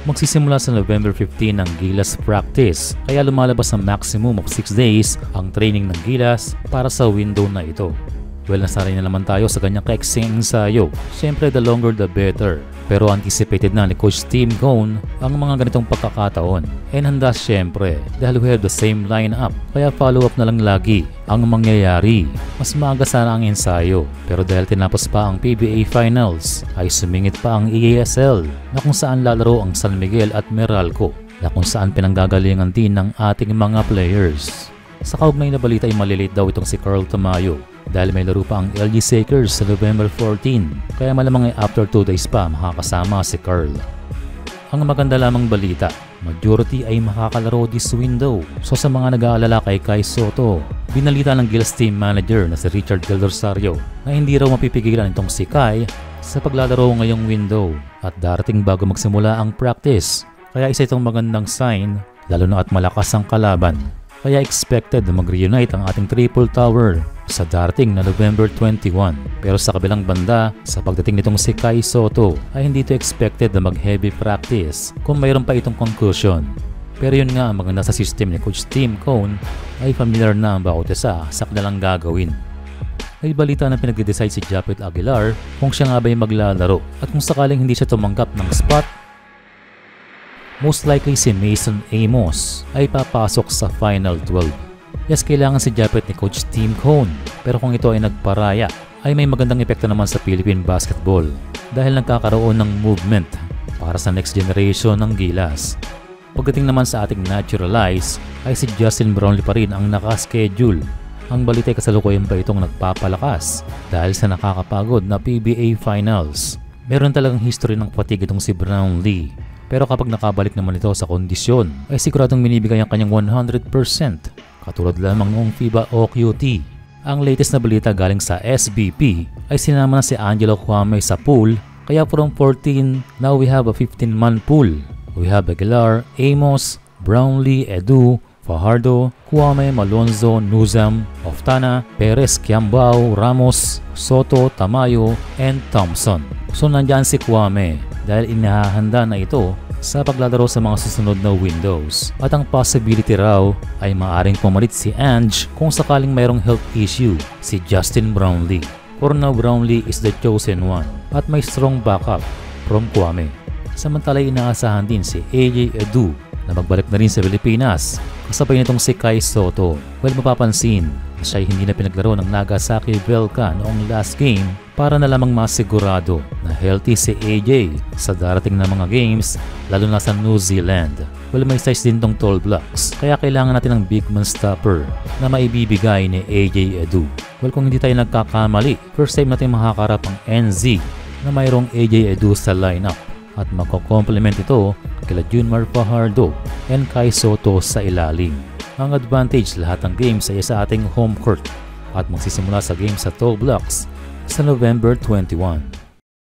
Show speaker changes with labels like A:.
A: Magsisimula sa November 15 ang Gilas practice, kaya lumalabas sa maximum of 6 days ang training ng Gilas para sa window na ito. Well, nasanay na naman tayo sa ganyang kaiksing ensayo. Siyempre, the longer the better. Pero anticipated na ni Coach Tim Cone ang mga ganitong pagkakataon. And handa siyempre dahil we have the same lineup. Kaya follow up na lang lagi ang mangyayari. Mas maaga sana ang ensayo. Pero dahil tinapos pa ang PBA Finals, ay sumingit pa ang EASL na kung saan lalaro ang San Miguel at Meralco na kung saan pinanggagalingan din ng ating mga players. Sa kaugnay na balita ay malilate daw itong si Carl Tamayo dahil may laro pa ang LG Sakers sa November 14, kaya malamang ay after 2 days pa makakasama si Carl. Ang maganda lamang balita, majority ay makakalaro this window. So sa mga nag-aalala kay Kai Soto, binalita ng Gilas team manager na si Richard Del Rosario na hindi raw mapipigilan itong si Kai sa paglalaro ngayong window at darating bago magsimula ang practice. Kaya isa itong magandang sign, lalo na at malakas ang kalaban. Kaya expected na mag-reunite ang ating Triple Tower sa darating na November 21. Pero sa kabilang banda, sa pagdating nitong si Kai Soto ay hindi ito expected na mag-heavy practice kung mayroon pa itong concussion. Pero yun nga, ang maganda sa system ni Coach Tim Cone ay familiar na ang bawat isa sa kanilang gagawin. May balita na pinag-decide si Japet Aguilar kung siya nga ba'y maglalaro at kung sakaling hindi siya tumanggap ng spot, most likely si Mason Amos ay papasok sa Final 12. Yes, kailangan si Japet ni Coach Tim Cone, pero kung ito ay nagparaya, ay may magandang epekto naman sa Philippine basketball dahil nagkakaroon ng movement para sa next generation ng Gilas. Pagdating naman sa ating naturalize, ay si Justin Brownlee pa rin ang nakaschedule. Ang balita ay kasalukuyan pa itong nagpapalakas dahil sa nakakapagod na PBA Finals. Meron talagang history ng fatigue itong si Brownlee. Pero kapag nakabalik naman ito sa kondisyon, ay siguradong binibigay ang kanyang 100%. Katulad lamang noong FIBA OQT. Ang latest na balita galing sa SBP ay sinama na si Angelo Kwame sa pool, kaya from 14, now we have a 15-man pool. We have Aguilar, Amos, Brownlee, Edu, Fajardo, Kwame, Malonzo, Nuzam, Oftana, Perez, Kiambao, Ramos, Soto, Tamayo, and Thompson. So nandyan si Kwame dahil inahahanda na ito sa paglalaro sa mga susunod na windows. At ang possibility raw ay maaaring pumalit si Ange kung sakaling mayroong health issue, si Justin Brownlee. For now, Brownlee is the chosen one at may strong backup from Kwame. Samantala inaasahan din si AJ Edu na magbalik na rin sa Pilipinas kasabay nitong si Kai Soto. Well, mapapansin na siya ay hindi na pinaglaro ng Nagasaki Velka noong last game para na lamang masigurado na healthy si AJ sa darating na mga games, lalo na sa New Zealand. Well, may size din tong tall blocks, kaya kailangan natin ng big man stopper na maibibigay ni AJ Edu. Well, kung hindi tayo nagkakamali, first time natin makakarap ang NZ na mayroong AJ Edu sa lineup at magko-complement ito kila Junmar Fajardo and Kai Soto sa ilalim. Ang advantage, lahat ng games ay sa ating home court at magsisimula sa games sa tall blocks sa November 21.